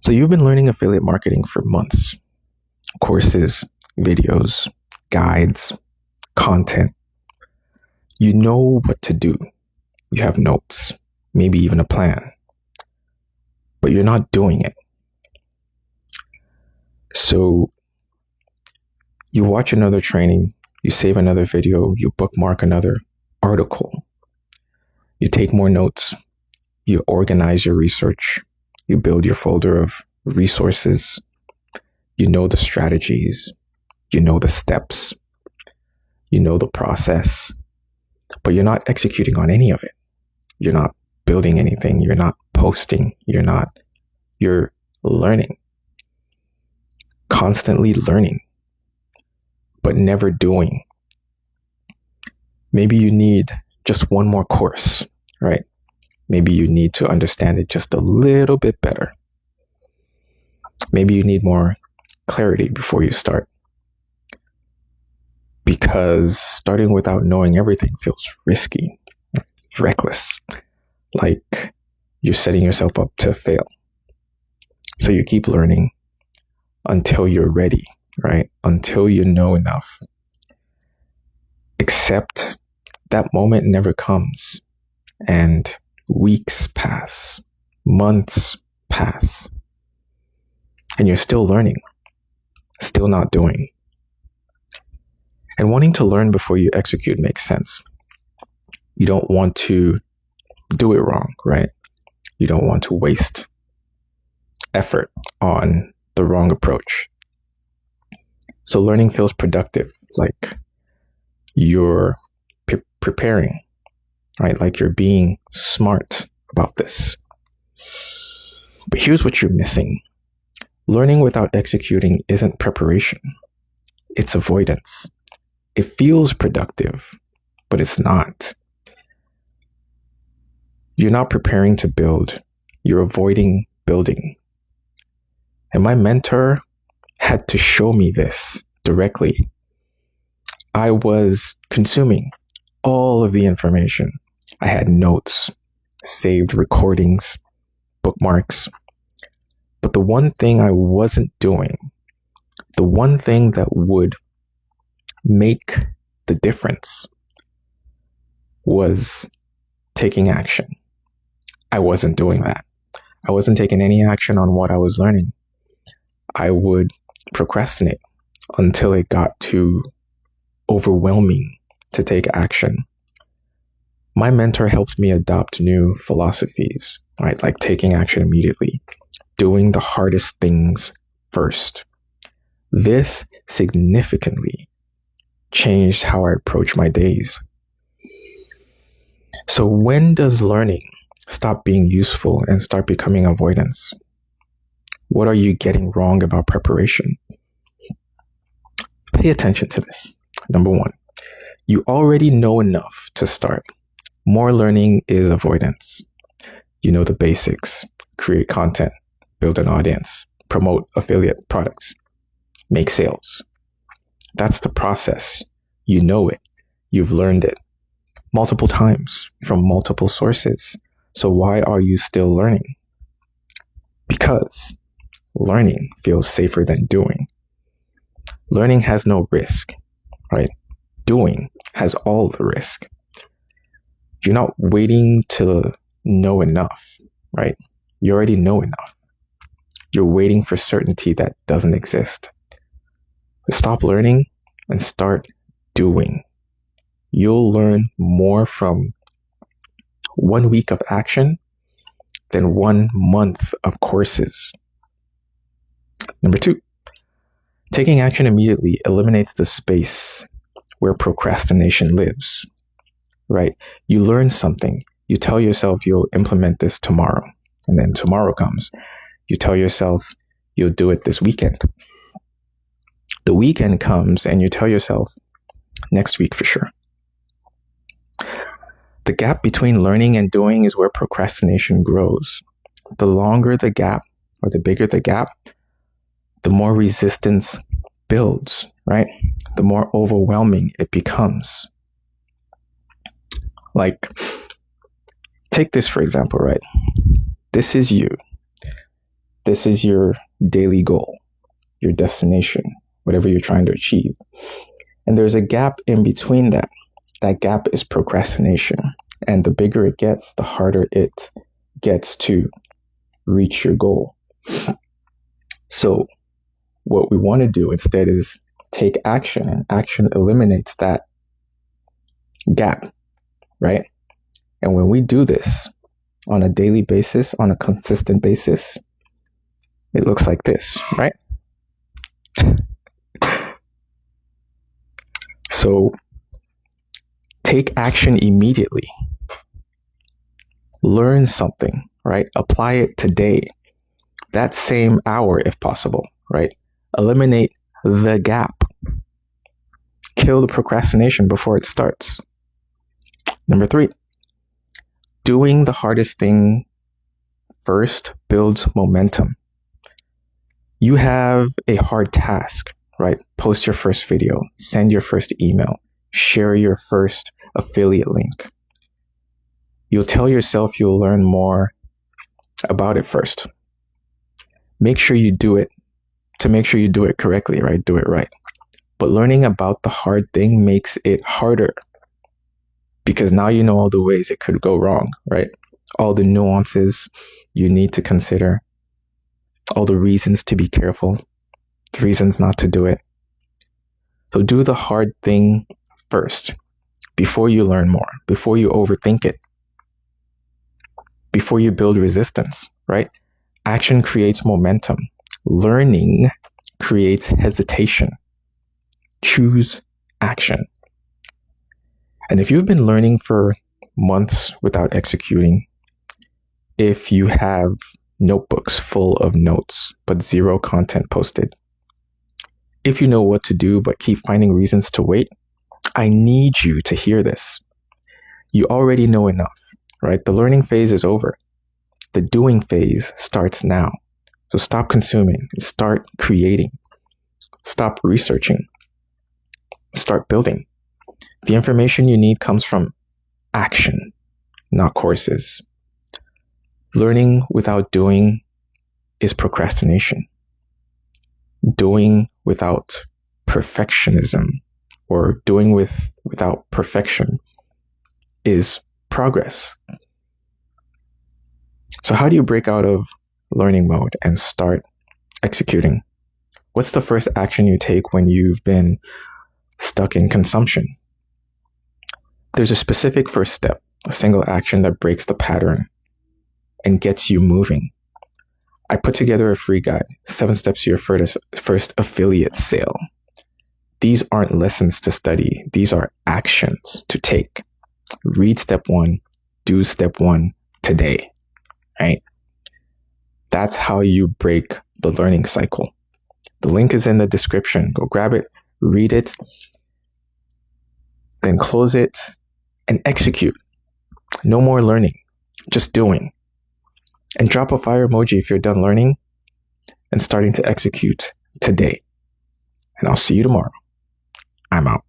So you've been learning affiliate marketing for months. Courses, videos, guides, content. You know what to do. You have notes, maybe even a plan, but you're not doing it. So you watch another training, you save another video, you bookmark another article, you take more notes, you organize your research, you build your folder of resources, you know the strategies, you know the steps, you know the process, but you're not executing on any of it. You're not building anything, you're not posting, you're learning, constantly learning, but never doing. Maybe you need just one more course, right? Maybe you need to understand it just a little bit better. Maybe you need more clarity before you start. Because starting without knowing everything feels risky, reckless, like you're setting yourself up to fail. So you keep learning until you're ready, right? Until you know enough. Except that moment never comes, and weeks pass, months pass, and you're still learning, still not doing. And wanting to learn before you execute makes sense. You don't want to do it wrong, right? You don't want to waste effort on the wrong approach. So learning feels productive, like you're preparing, right? Like you're being smart about this. But here's what you're missing. Learning without executing isn't preparation. It's avoidance. It feels productive, but it's not. You're not preparing to build. You're avoiding building. And my mentor had to show me this directly. I was consuming all of the information. I had notes, saved recordings, bookmarks. But the one thing I wasn't doing, the one thing that would make the difference, was taking action. I wasn't doing that. I wasn't taking any action on what I was learning. I would procrastinate until it got too overwhelming to take action. My mentor helped me adopt new philosophies, right? Like taking action immediately, doing the hardest things first. This significantly changed how I approach my days. So when does learning stop being useful and start becoming avoidance? What are you getting wrong about preparation? Pay attention to this. Number one, you already know enough to start. More learning is avoidance. You know the basics. Create content, build an audience, promote affiliate products, make sales. That's the process. You know it. You've learned it multiple times from multiple sources. So why are you still learning? Because learning feels safer than doing. Learning has no risk, right? Doing has all the risk. You're not waiting to know enough, right? You already know enough. You're waiting for certainty that doesn't exist. Stop learning and start doing. You'll learn more from 1 week of action than 1 month of courses. Number two, taking action immediately eliminates the space where procrastination lives, right? You learn something. You tell yourself you'll implement this tomorrow, and then tomorrow comes. You tell yourself you'll do it this weekend. The weekend comes and you tell yourself next week for sure. The gap between learning and doing is where procrastination grows. The longer the gap, or the bigger the gap, the more resistance builds, right? The more overwhelming it becomes. Like, take this for example, right? This is you. This is your daily goal, your destination, whatever you're trying to achieve. And there's a gap in between that. That gap is procrastination. And the bigger it gets, the harder it gets to reach your goal. So what we want to do instead is take action, and action eliminates that gap, right? And when we do this on a daily basis, on a consistent basis, it looks like this, right? So take action immediately. Learn something, right? Apply it today. That same hour, if possible, right? Eliminate the gap. Kill the procrastination before it starts. Number 3, doing the hardest thing first builds momentum. You have a hard task, right? Post your first video, send your first email, share your first affiliate link. You'll tell yourself you'll learn more about it first. Make sure you do it correctly, right? Do it right. But learning about the hard thing makes it harder because now you know all the ways it could go wrong, right? All the nuances you need to consider, all the reasons to be careful, the reasons not to do it. So do the hard thing first before you learn more, before you overthink it, before you build resistance, right? Action creates momentum. Learning creates hesitation. Choose action. And if you've been learning for months without executing, if you have notebooks full of notes but zero content posted, if you know what to do but keep finding reasons to wait, I need you to hear this. You already know enough, right? The learning phase is over. The doing phase starts now. So stop consuming, start creating, stop researching, start building. The information you need comes from action, not courses. Learning without doing is procrastination. Doing without perfectionism or doing without perfection is progress. So how do you break out of learning mode and start executing? What's the first action you take when you've been stuck in consumption? There's a specific first step, a single action that breaks the pattern and gets you moving. I put together a free guide, 7 steps to your first affiliate sale. These aren't lessons to study. These are actions to take. Read step 1, do step 1 today, right? That's how you break the learning cycle. The link is in the description. Go grab it, read it, then close it and execute. No more learning, just doing. And drop a fire emoji if you're done learning and starting to execute today. And I'll see you tomorrow. I'm out.